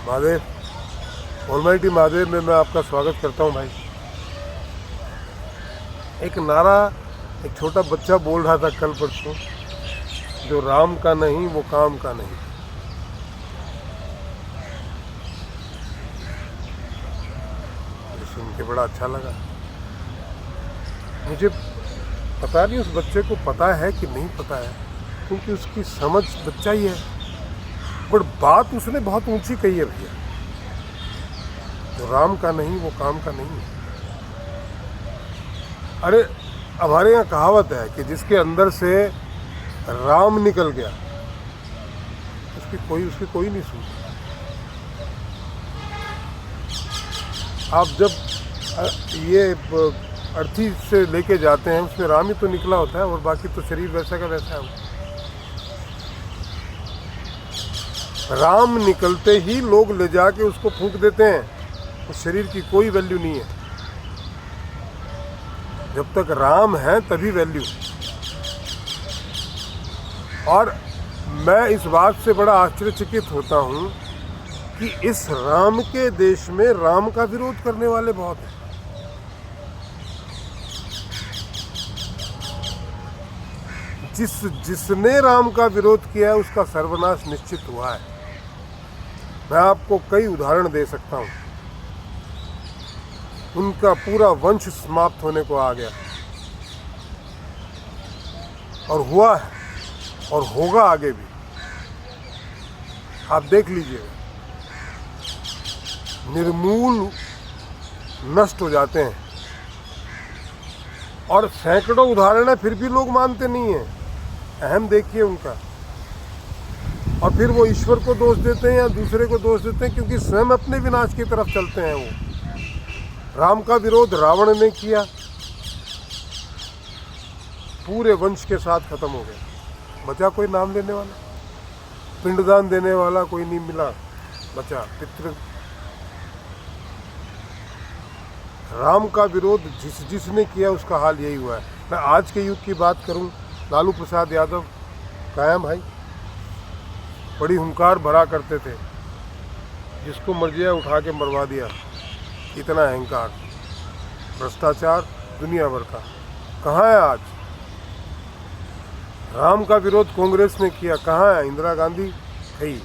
Mahadev, almighty Mahadev में मैं आपका स्वागत करता हूं भाई। एक नारा एक छोटा बच्चा बोल रहा था कल परसों, जो राम का नहीं वो काम का नहीं। सुन के बड़ा अच्छा लगा। मुझे पता नहीं उस बच्चे को पता है कि नहीं पता है, क्योंकि उसकी समझ बच्चा ही है, पर बात उसने बहुत ऊंची कही है भैया। जो राम का नहीं वो काम का नहीं है। अरे हमारे यहाँ कहावत है कि जिसके अंदर से राम निकल गया उसकी कोई नहीं सुनता। आप जब ये अर्थी से लेके जाते हैं उसमें राम ही तो निकला होता है, और बाकी तो शरीर वैसा का वैसा है। राम निकलते ही लोग ले जाके उसको फूंक देते हैं। उस शरीर की कोई वैल्यू नहीं है। जब तक राम है तभी वैल्यू। और मैं इस बात से बड़ा आश्चर्यचकित होता हूं कि इस राम के देश में राम का विरोध करने वाले बहुत हैं। जिसने राम का विरोध किया है उसका सर्वनाश निश्चित हुआ है। मैं आपको कई उदाहरण दे सकता हूं। उनका पूरा वंश समाप्त होने को आ गया, और हुआ है और होगा आगे भी। आप देख लीजिएगा, निर्मूल नष्ट हो जाते हैं। और सैकड़ों उदाहरण है, फिर भी लोग मानते नहीं हैं। अहम देखिए उनका। और फिर वो ईश्वर को दोष देते हैं या दूसरे को दोष देते हैं, क्योंकि स्वयं अपने विनाश की तरफ चलते हैं। वो राम का विरोध रावण ने किया, पूरे वंश के साथ खत्म हो गया। बचा कोई नाम लेने वाला, पिंडदान देने वाला कोई नहीं मिला, बचा पितृ। राम का विरोध जिसने किया उसका हाल यही हुआ है। मैं आज के युग की बात करूं, लालू प्रसाद यादव कायम भाई बड़ी हुंकार भरा करते थे, जिसको मर्जी है उठा के मरवा दिया। इतना अहंकार, भ्रष्टाचार दुनिया भर का। कहाँ है आज? राम का विरोध कांग्रेस ने किया, कहाँ है? इंदिरा गांधी गई,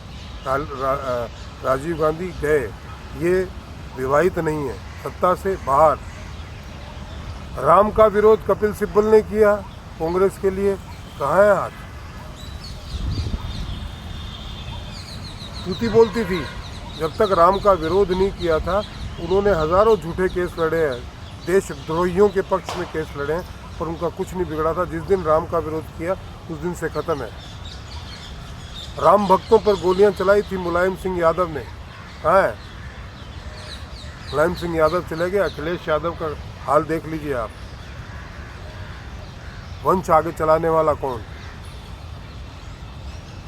राजीव गांधी गए। ये विवाहित नहीं है, सत्ता से बाहर। राम का विरोध कपिल सिब्बल ने किया कांग्रेस के लिए, कहाँ है आज? तूती बोलती थी। जब तक राम का विरोध नहीं किया था, उन्होंने हजारों झूठे केस लड़े हैं, देशद्रोहियों के पक्ष में केस लड़े हैं, पर उनका कुछ नहीं बिगड़ा था। जिस दिन राम का विरोध किया उस दिन से खत्म है। राम भक्तों पर गोलियां चलाई थी मुलायम सिंह यादव ने, कहाँ है? मुलायम सिंह यादव चले गए। अखिलेश यादव का हाल देख लीजिए आप। वंश आगे चलाने वाला कौन?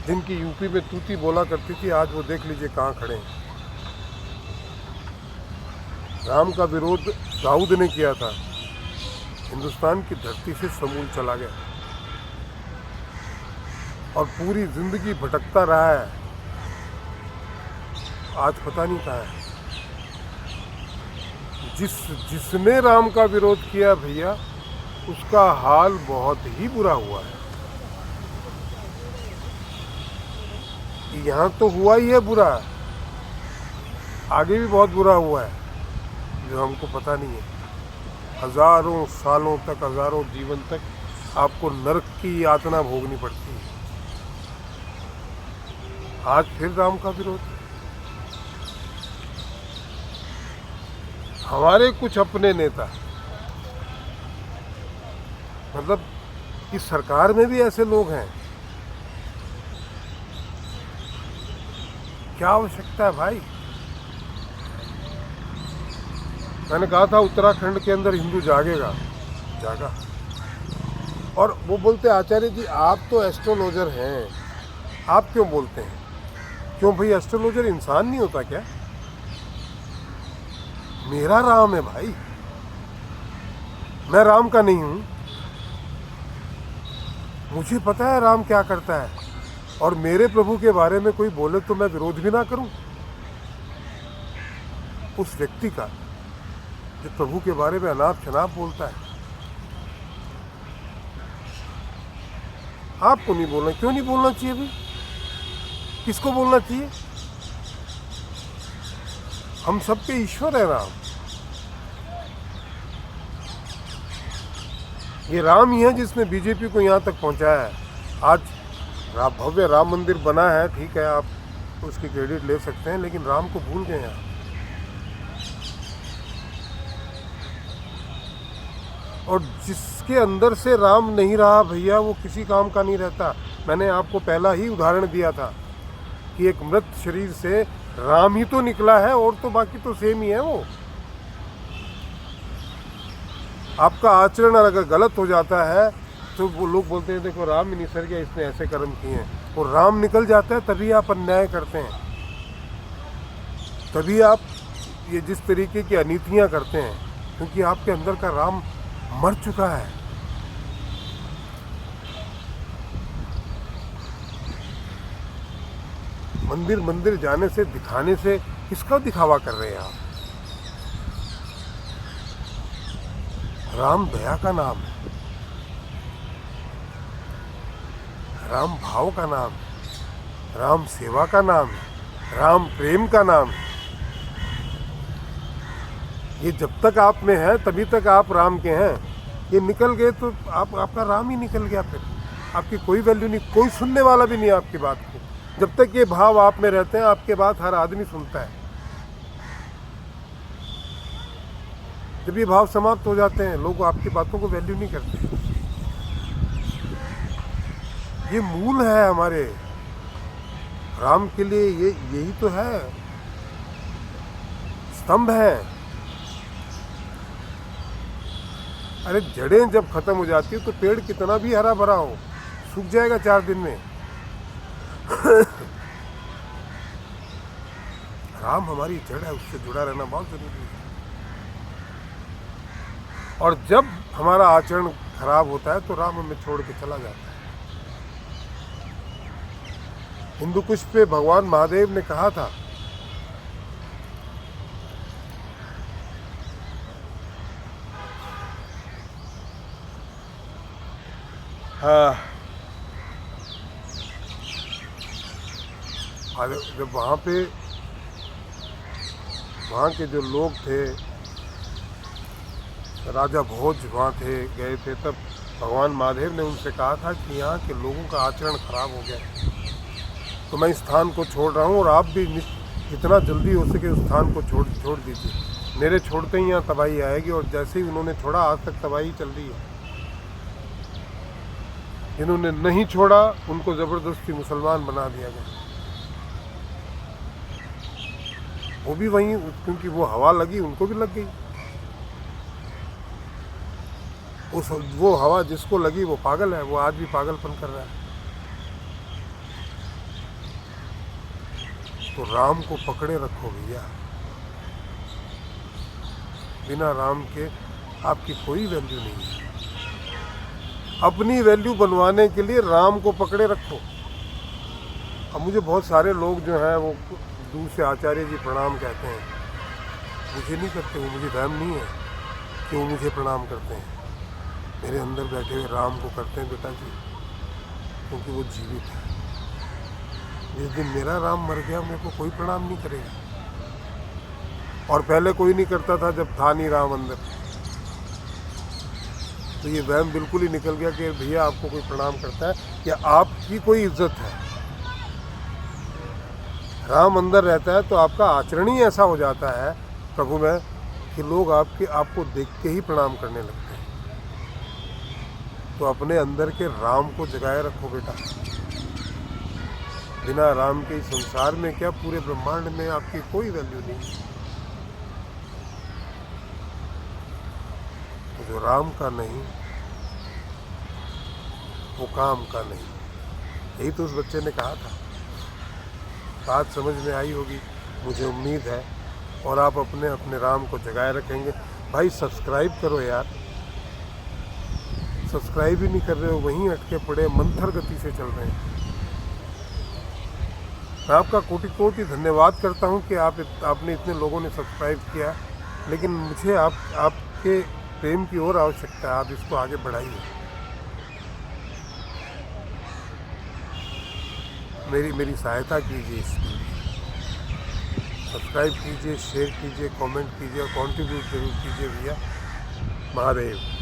जिनकी यूपी में तूती बोला करती थी, आज वो देख लीजिए कहाँ खड़े हैं। राम का विरोध दाऊद ने किया था, हिंदुस्तान की धरती से समूल चला गया, और पूरी जिंदगी भटकता रहा है। आज पता नहीं कहाँ है। जिसने राम का विरोध किया भैया, उसका हाल बहुत ही बुरा हुआ है। यहाँ तो हुआ ही है बुरा, आगे भी बहुत बुरा हुआ है जो हमको पता नहीं है। हजारों सालों तक, हजारों जीवन तक आपको नरक की यातना भोगनी पड़ती है। आज फिर राम का विरोध। हमारे कुछ अपने नेता, मतलब इस सरकार में भी ऐसे लोग हैं। क्या आवश्यकता है भाई? मैंने कहा था उत्तराखंड के अंदर हिंदू जागेगा, जागा। और वो बोलते आचार्य जी आप तो एस्ट्रोलॉजर हैं, आप क्यों बोलते हैं? क्यों भाई, एस्ट्रोलॉजर इंसान नहीं होता क्या? मेरा राम है भाई, मैं राम का नहीं हूं? मुझे पता है राम क्या करता है, और मेरे प्रभु के बारे में कोई बोले तो मैं विरोध भी ना करूं। उस व्यक्ति का जो प्रभु के बारे में अनाप शनाप बोलता है। आपको नहीं बोलना, क्यों नहीं बोलना चाहिए भाई? किसको बोलना चाहिए? हम सबके ईश्वर है राम। ये राम ही है जिसने बीजेपी को यहाँ तक पहुँचाया है। आज भव्य राम मंदिर बना है, ठीक है, आप उसकी क्रेडिट ले सकते हैं, लेकिन राम को भूल गए हैं। और जिसके अंदर से राम नहीं रहा भैया, वो किसी काम का नहीं रहता। मैंने आपको पहला ही उदाहरण दिया था कि एक मृत शरीर से राम ही तो निकला है, और तो बाकी तो सेम ही है वो। आपका आचरण अगर गलत हो जाता है तो वो लोग बोलते हैं देखो राम ही निसर गया, इसने ऐसे कर्म किए हैं। और राम निकल जाता है तभी आप अन्याय करते हैं, तभी आप ये जिस तरीके की अनीतियाँ करते हैं, क्योंकि आपके अंदर का राम मर चुका है। मंदिर मंदिर जाने से, दिखाने से किसका दिखावा कर रहे हैं आप? राम दया का नाम है, राम भाव का नाम है, राम सेवा का नाम है, राम प्रेम का नाम है। ये जब तक आप में है तभी तक आप राम के हैं। ये निकल गए तो आपका राम ही निकल गया, फिर आपकी कोई वैल्यू नहीं, कोई सुनने वाला भी नहीं आपकी बात को। जब तक ये भाव आप में रहते हैं, आपके बात हर आदमी सुनता है। जब ये भाव समाप्त हो जाते हैं, लोग आपकी बातों को वैल्यू नहीं करते। ये मूल है हमारे राम के लिए, यही तो है, स्तंभ है। अरे जड़ें जब खत्म हो जाती है तो पेड़ कितना भी हरा भरा हो सूख जाएगा 4 दिन में। राम हमारी जड़ है, उससे जुड़ा रहना बहुत जरूरी है। और जब हमारा आचरण खराब होता है तो राम हमें छोड़ के चला जाता है। हिंदू कुश पे भगवान महादेव ने कहा था जब वहाँ के जो लोग थे, राजा भोज वहाँ गए थे, तब भगवान महादेव ने उनसे कहा था कि यहाँ के लोगों का आचरण खराब हो गया है, तो मैं इस स्थान को छोड़ रहा हूँ और आप भी जितना जल्दी हो सके उस स्थान को छोड़ दीजिए। मेरे छोड़ते ही यहाँ तबाही आएगी। और जैसे ही उन्होंने छोड़ा, आज तक तबाही चल रही है। जिन्होंने नहीं छोड़ा उनको ज़बरदस्ती मुसलमान बना दिया गया। वो भी वहीं, क्योंकि वो हवा लगी, उनको भी लग गई। वो हवा जिसको लगी वो पागल है, वो आज भी पागलपन कर रहा है। तो राम को पकड़े रखो भैया, बिना राम के आपकी कोई वैल्यू नहीं है। अपनी वैल्यू बनवाने के लिए राम को पकड़े रखो। अब मुझे बहुत सारे लोग जो हैं वो दूर से आचार्य जी प्रणाम कहते हैं, मुझे नहीं करते, वो मुझे वहम नहीं है कि वो मुझे प्रणाम करते हैं। मेरे अंदर बैठे हुए राम को करते हैं बेटा जी, क्योंकि वो जीवित है। जिस दिन मेरा राम मर गया, मेरे को कोई प्रणाम नहीं करेगा। और पहले कोई नहीं करता था जब था नहीं राम अंदर। तो ये वहम बिल्कुल ही निकल गया कि भैया आपको कोई प्रणाम करता है या आपकी कोई इज्जत है। राम अंदर रहता है तो आपका आचरण ही ऐसा हो जाता है प्रभु में कि लोग आपको देख के ही प्रणाम करने लगते हैं। तो अपने अंदर के राम को जगाए रखो बेटा। बिना राम के इस संसार में क्या, पूरे ब्रह्मांड में आपकी कोई वैल्यू नहीं। तो जो राम का नहीं वो काम का नहीं, यही तो उस बच्चे ने कहा था। बात समझ में आई होगी, मुझे उम्मीद है। और आप अपने अपने राम को जगाए रखेंगे। भाई सब्सक्राइब करो यार, सब्सक्राइब ही नहीं कर रहे हो, वहीं अटके पड़े, मंथर गति से चल रहे हैं। मैं आपका कोटि कोटि धन्यवाद करता हूं कि आपने इतने लोगों ने सब्सक्राइब किया, लेकिन मुझे आपके प्रेम की और आवश्यकता है। आप इसको आगे बढ़ाइए। मेरी सहायता कीजिए, इसकी सब्सक्राइब कीजिए, शेयर कीजिए, कमेंट कीजिए और कंट्रीब्यूट जरूर कीजिए भैया। महादेव।